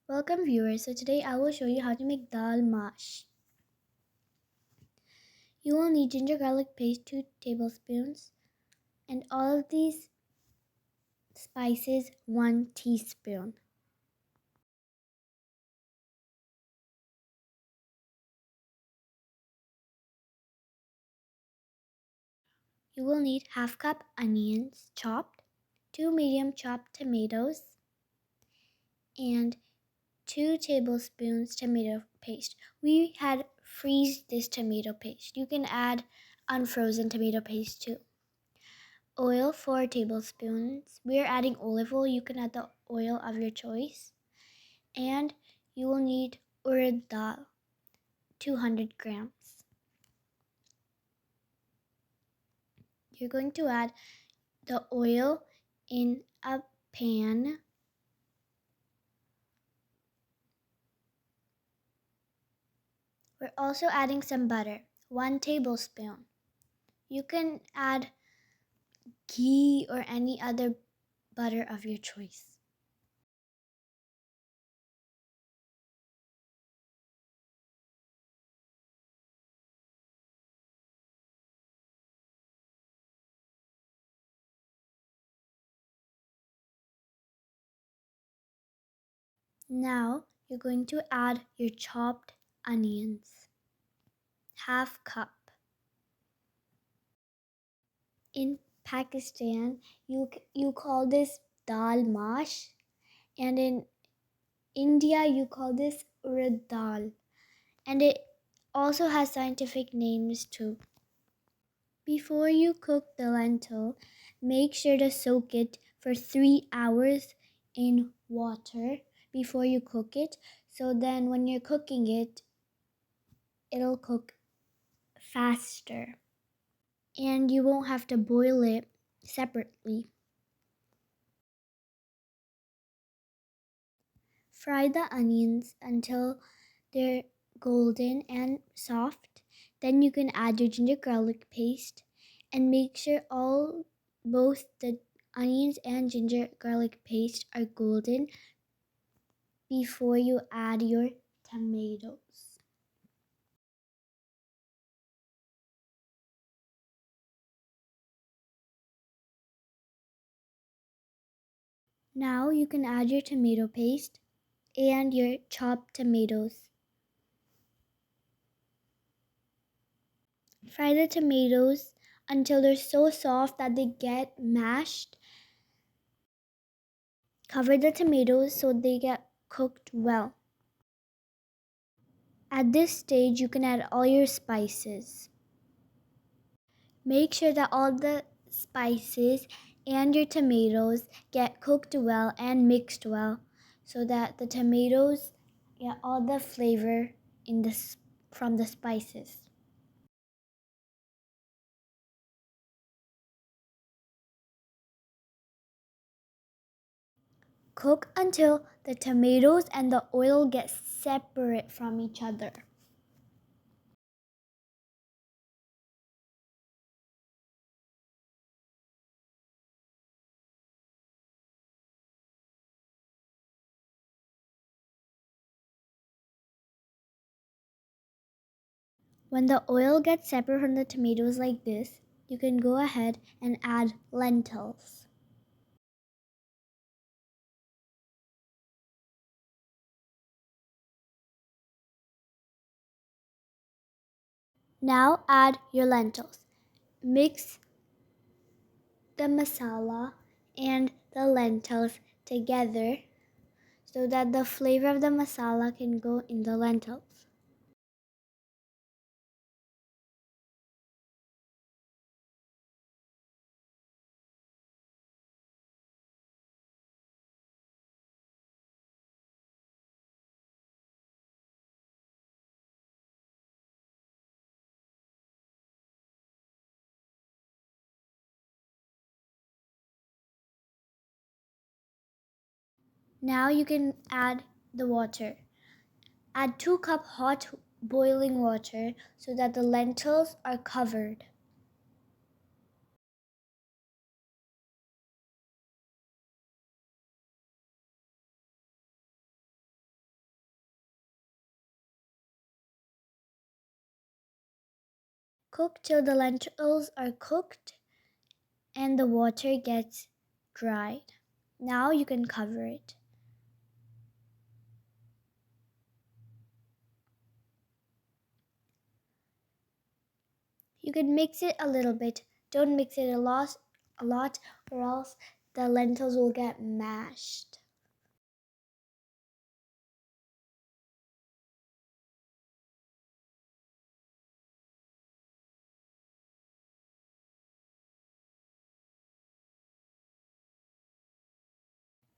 Welcome viewers. So today I will show you how to make dal mash. You will need ginger garlic paste 2 tablespoons and all of these spices 1 teaspoon. You will need half cup onions chopped, 2 medium chopped tomatoes, and 2 tablespoons tomato paste. We had freeze this tomato paste. You can add unfrozen tomato paste too. Oil 4 tablespoons. We are adding olive oil. You can add the oil of your choice. And you will need Urad Daal 200 grams. You're going to add the oil in a pan. We're also adding some butter, 1 tablespoon. You can add ghee or any other butter of your choice. Now you're going to add your chopped onions, half cup. In Pakistan, you call this dal mash, and in India, you call this Urad Daal, and it also has scientific names too. Before you cook the lentil, make sure to soak it for 3 hours in water before you cook it, so then when you're cooking it, it'll cook faster and you won't have to boil it separately. Fry the onions until they're golden and soft. Then you can add your ginger garlic paste and make sure both the onions and ginger garlic paste are golden before you add your tomatoes. Now you can add your tomato paste and your chopped tomatoes. Fry the tomatoes until they're so soft that they get mashed. Cover the tomatoes so they get cooked well. At this stage, you can add all your spices. Make sure that all the spices and your tomatoes get cooked well and mixed well so that the tomatoes get all the flavor from the spices. Cook until the tomatoes and the oil get separate from each other. When the oil gets separate from the tomatoes like this, you can go ahead and add lentils. Now add your lentils. Mix the masala and the lentils together so that the flavor of the masala can go in the lentils. Now you can add the water. Add 2 cups hot boiling water so that the lentils are covered. Cook till the lentils are cooked and the water gets dried. Now you can cover it. You can mix it a little bit. Don't mix it a lot, or else the lentils will get mashed.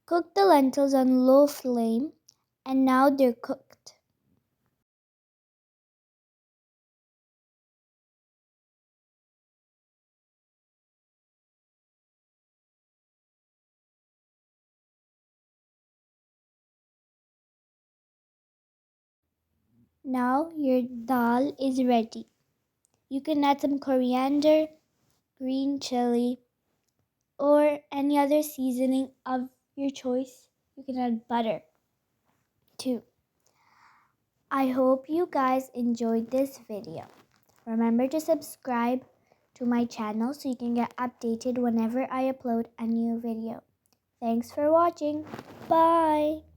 Cook the lentils on low flame, and now they're cooked. Now your dal is ready. You can add some coriander, green chili, or any other seasoning of your choice. You can add butter too. I hope you guys enjoyed this video. Remember to subscribe to my channel so you can get updated whenever I upload a new video. Thanks for watching. Bye.